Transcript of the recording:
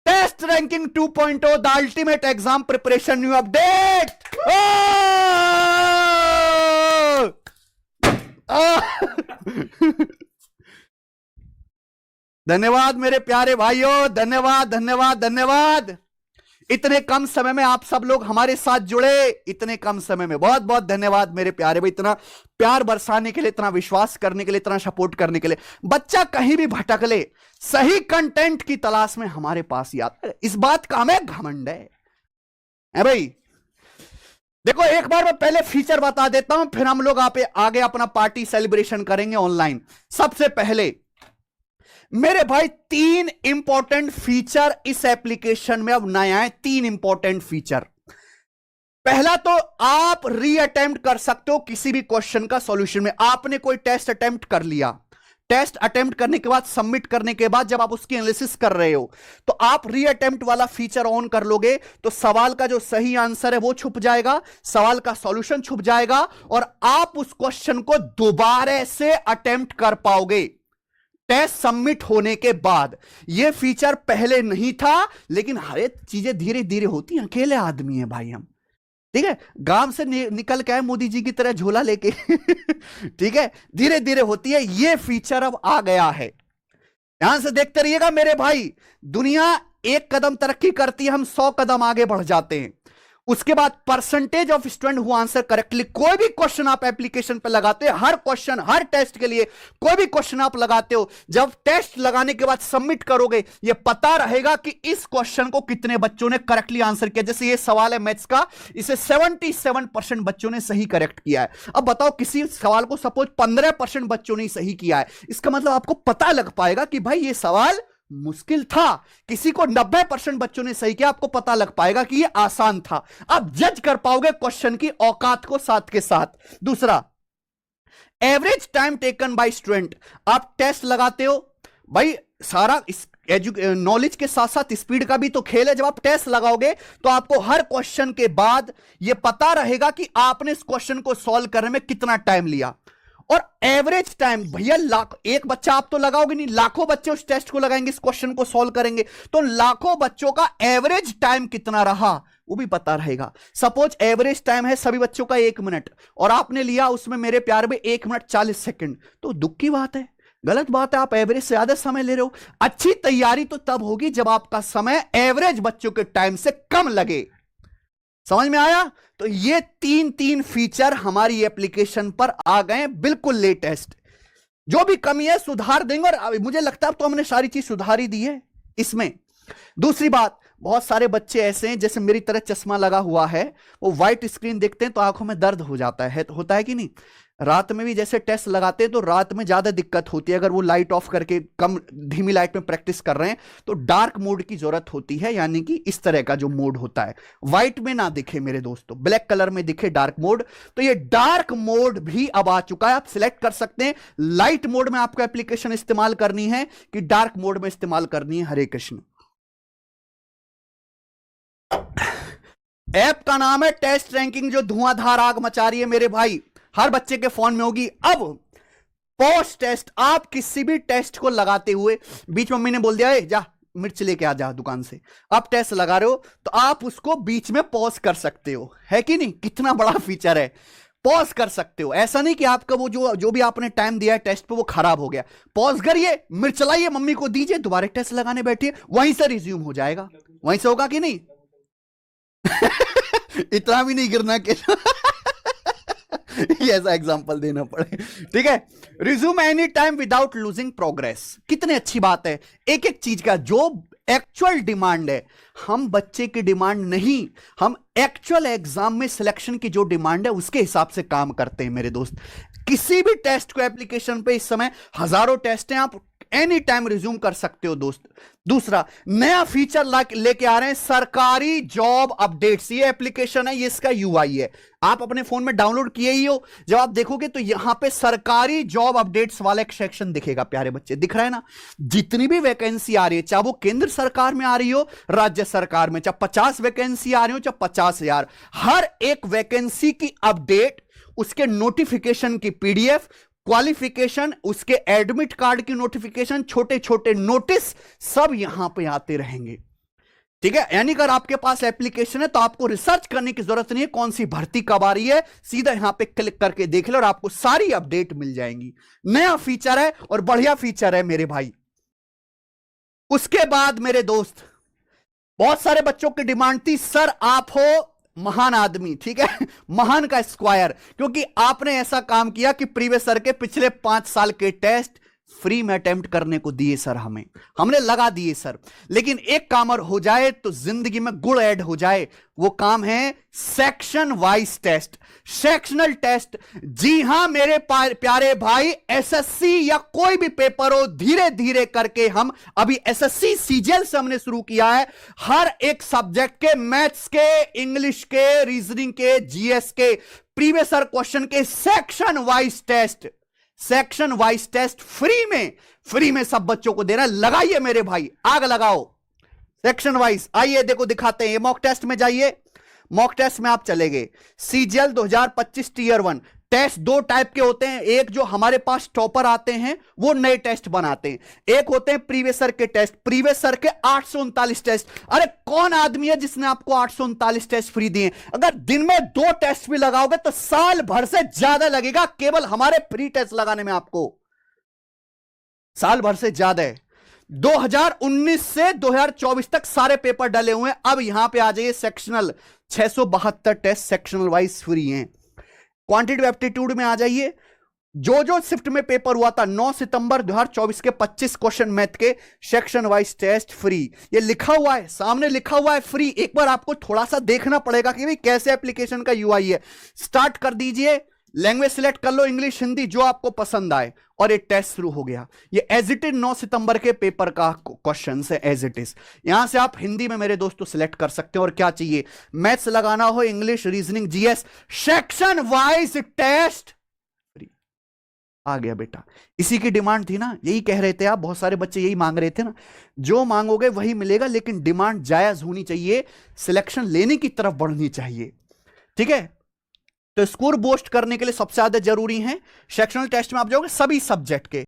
Test ranking 2.0 the ultimate exam preparation new update. धन्यवाद मेरे प्यारे भाइयों, धन्यवाद धन्यवाद धन्यवाद। इतने कम समय में आप सब लोग हमारे साथ जुड़े, इतने कम समय में बहुत बहुत धन्यवाद मेरे प्यारे भाई। इतना प्यार बरसाने के लिए, इतना विश्वास करने के लिए, इतना सपोर्ट करने के लिए। बच्चा कहीं भी भटक ले, सही कंटेंट की तलाश में हमारे पास ही आता है। इस बात का हमें घमंड है भाई। देखो एक बार मैं पहले फीचर बता देता हूं, फिर हम लोग आगे अपना पार्टी सेलिब्रेशन करेंगे ऑनलाइन। सबसे पहले मेरे भाई 3 इंपॉर्टेंट फीचर इस एप्लीकेशन में अब नए आए। 3 इंपॉर्टेंट फीचर। पहला तो आप रीअटेम्प्ट कर सकते हो किसी भी क्वेश्चन का सॉल्यूशन में। आपने कोई टेस्ट अटेम्प्ट कर लिया, टेस्ट अटेम्प्ट करने के बाद, सबमिट करने के बाद जब आप उसकी एनालिसिस कर रहे हो तो आप रीअटेम्प्ट वाला फीचर ऑन कर लोगे तो सवाल का जो सही आंसर है वो छुप जाएगा, सवाल का सॉल्यूशन छुप जाएगा और आप उस क्वेश्चन को दोबारा से अटेम्प्ट कर पाओगे टेस्ट सबमिट होने के बाद। यह फीचर पहले नहीं था, लेकिन हर एक चीजें धीरे धीरे होती हैं। अकेले आदमी हैं भाई हम, ठीक है, गांव से निकल के आए मोदी जी की तरह झोला लेके ठीक है, धीरे धीरे होती है। यह फीचर अब आ गया है, ध्यान से देखते रहिएगा मेरे भाई। दुनिया एक कदम तरक्की करती है, हम 100 कदम आगे बढ़ जाते हैं। उसके बाद percentage of student who answer correctly. कोई भी क्वेश्चन आप एप्लीकेशन पे लगाते हो, हर क्वेश्चन, हर टेस्ट के लिए कोई भी क्वेश्चन आप लगाते हो, जब टेस्ट लगाने के बाद सबमिट करोगे, ये पता रहेगा कि इस क्वेश्चन को कितने बच्चों ने करेक्टली आंसर किया। जैसे ये सवाल है मैथ्स का, इसे 77% बच्चों ने सही करेक्ट किया है। अब बताओ किसी सवाल को सपोज 15% बच्चों ने सही किया है, इसका मतलब आपको पता लग पाएगा कि भाई ये सवाल मुश्किल था। किसी को 90% बच्चों ने सही किया, आपको पता लग पाएगा कि यह आसान था। आप जज कर पाओगे क्वेश्चन की औकात को साथ के साथ। दूसरा, average time taken by student. आप टेस्ट लगाते हो भाई, सारा नॉलेज के साथ साथ स्पीड का भी तो खेल है। जब आप टेस्ट लगाओगे तो आपको हर क्वेश्चन के बाद यह पता रहेगा कि आपने इस क्वेश्चन को सॉल्व करने में कितना टाइम लिया। और एवरेज टाइम, भैया एक बच्चा आप तो लगाओगे नहीं, लाखों बच्चे उस टेस्ट को लगाएंगे, इस क्वेश्चन को सॉल्व करेंगे, तो लाखों बच्चों का एवरेज टाइम कितना रहा वो भी पता रहेगा। सपोज एवरेज टाइम है सभी बच्चों का 1 मिनट और आपने लिया उसमें मेरे प्यार में 1 मिनट 40 सेकंड, तो दुख की बात है, गलत बात है। आप एवरेज से ज्यादा समय ले रहे हो। अच्छी तैयारी तो तब होगी जब आपका समय एवरेज बच्चों के टाइम से कम लगे। समझ में आया? तो ये 3 फीचर हमारी एप्लीकेशन पर आ गए, बिल्कुल लेटेस्ट। जो भी कमी है सुधार देंगे और मुझे लगता है तो हमने सारी चीज सुधार ही दी है इसमें। दूसरी बात, बहुत सारे बच्चे ऐसे हैं जैसे मेरी तरह चश्मा लगा हुआ है, वो व्हाइट स्क्रीन देखते हैं तो आंखों में दर्द हो जाता है, तो होता है कि नहीं? रात में भी जैसे टेस्ट लगाते हैं तो रात में ज्यादा दिक्कत होती है। अगर वो लाइट ऑफ करके कम धीमी लाइट में प्रैक्टिस कर रहे हैं तो डार्क मोड की जरूरत होती है, यानी कि इस तरह का जो मोड होता है, व्हाइट में ना दिखे मेरे दोस्तों, ब्लैक कलर में दिखे डार्क मोड। तो ये डार्क मोड भी अब आ चुका है। आप सिलेक्ट कर सकते हैं लाइट मोड में आपको एप्लीकेशन इस्तेमाल करनी है कि डार्क मोड में इस्तेमाल करनी है। हरे कृष्ण। ऐप का नाम है टेस्ट रैंकिंग, जो धुआंधार आग मचा रही है मेरे भाई, हर बच्चे के फोन में होगी। अब पोस्ट टेस्ट, आप किसी भी टेस्ट को लगाते हुए बीच मम्मी ने बोल दिया जा मिर्च लेके आ जा दुकान से, आप टेस्ट लगा रहे हो तो आप उसको बीच में पॉज कर सकते हो, है कि नहीं? कितना बड़ा फीचर है, पॉज कर सकते हो। ऐसा नहीं कि आपका वो जो भी आपने टाइम दिया है टेस्ट पे वो खराब हो गया, पॉज करिए, मिर्च लाइए, मम्मी को दीजिए, दोबारा टेस्ट लगाने बैठिए, वहीं से रिज्यूम हो जाएगा। वहीं से होगा कि नहीं? इतना भी नहीं गिरना कि ऐसा एग्जांपल देना पड़े, ठीक है। Resume any time without losing progress, कितनी अच्छी बात है। एक एक चीज का जो एक्चुअल डिमांड है, हम बच्चे की डिमांड नहीं, हम एक्चुअल एग्जाम में सिलेक्शन की जो डिमांड है उसके हिसाब से काम करते हैं मेरे दोस्त। किसी भी टेस्ट को एप्लीकेशन पे इस समय हजारों टेस्ट हैं, आप एनी टाइम रिज्यूम कर सकते हो दोस्त। दूसरा नया फीचर लेके आ रहे हैं, सरकारी जॉब अपडेट्स। ये एप्लीकेशन है, ये इसका यूआई है, आप अपने फोन में डाउनलोड किए ही हो। जब आप देखोगे तो यहां पे सरकारी जॉब अपडेट्स वाला एक सेक्शन दिखेगा प्यारे बच्चे, दिख रहा है ना? जितनी भी वैकेंसी आ रही है, चाहे वो केंद्र सरकार में आ रही हो, राज्य सरकार में, चाहे 50 वैकेंसी आ रही हो, चाहे 50,000, हर एक वैकेंसी की अपडेट, उसके नोटिफिकेशन की पीडीएफ क्वालिफिकेशन, उसके एडमिट कार्ड की नोटिफिकेशन, छोटे छोटे नोटिस सब यहां पे आते रहेंगे। ठीक है, यानी अगर आपके पास एप्लीकेशन है तो आपको रिसर्च करने की जरूरत नहीं है कौन सी भर्ती कब आ रही है, सीधा यहां पे क्लिक करके देख लो और आपको सारी अपडेट मिल जाएंगी। नया फीचर है और बढ़िया फीचर है मेरे भाई। उसके बाद मेरे दोस्त, बहुत सारे बच्चों की डिमांड थी, सर आप हो महान आदमी, ठीक है, महान का स्क्वायर, क्योंकि आपने ऐसा काम किया कि प्रीवियस सर के पिछले 5 साल के टेस्ट फ्री में अटेम्प्ट करने को दिए सर, हमने लगा दिए सर। लेकिन एक काम और हो जाए तो जिंदगी में गुड़ ऐड हो जाए, वो काम है section wise test, sectional test. जी हां मेरे प्यारे भाई, एसएससी या कोई भी पेपर हो, धीरे धीरे करके हम अभी एसएससी सीजीएल से हमने शुरू किया है, हर एक सब्जेक्ट के, मैथ्स के, इंग्लिश के, रीजनिंग के, जीएस के, प्रीवियस ईयर क्वेश्चन के section wise test, section wise test free में सब बच्चों को देना। लगाइए मेरे भाई, आग लगाओ सेक्शन वाइज। आइए देखो दिखाते हैं, ये मॉक टेस्ट में जाइए, मॉक टेस्ट में आप चले गए। सीजीएल 2025 टीयर 1 टेस्ट 2 टाइप के होते हैं, एक जो हमारे पास टॉपर आते हैं वो नए टेस्ट बनाते हैं, एक होते हैं प्रीवियस ईयर के टेस्ट, प्रीवियस ईयर के 839 टेस्ट। अरे कौन आदमी है जिसने आपको 839 टेस्ट फ्री दिए? अगर दिन में 2 टेस्ट भी लगाओगे तो साल भर से ज्यादा लगेगा केवल हमारे फ्री टेस्ट लगाने में, आपको साल भर से ज्यादा है। 2019 से 2024 तक सारे पेपर डले हुए हैं। अब यहां पे आ जाइए, sectional 672 test sectional wise free हैं। क्वांटिटेटिव एप्टीट्यूड में आ जाइए, जो शिफ्ट में पेपर हुआ था 9 सितंबर 2024 के 25 क्वेश्चन मैथ के सेक्शन वाइज टेस्ट फ्री, ये लिखा हुआ है, सामने लिखा हुआ है फ्री। एक बार आपको थोड़ा सा देखना पड़ेगा कि भाई कैसे एप्लीकेशन का यूआई है। स्टार्ट कर दीजिए, लैंग्वेज सिलेक्ट कर लो, इंग्लिश हिंदी जो आपको पसंद आए, और ये टेस्ट शुरू हो गया। ये एज इट इज 9 सितंबर के पेपर का क्वेश्चन है, एज इट इज। यहां से आप हिंदी में मेरे दोस्तों सिलेक्ट कर सकते हो, और क्या चाहिए, मैथ्स लगाना हो, English, reasoning, GS, section wise test free. आ गया बेटा, इसी की डिमांड थी ना, यही कह रहे थे आप, बहुत सारे बच्चे यही मांग रहे थे ना, जो मांगोगे वही मिलेगा, लेकिन डिमांड जायज होनी चाहिए, सिलेक्शन लेने की तरफ बढ़नी चाहिए। ठीक है, तो स्कोर बूस्ट करने के लिए सबसे ज्यादा जरूरी है सेक्शनल टेस्ट में आप जाओगे सभी सब्जेक्ट के,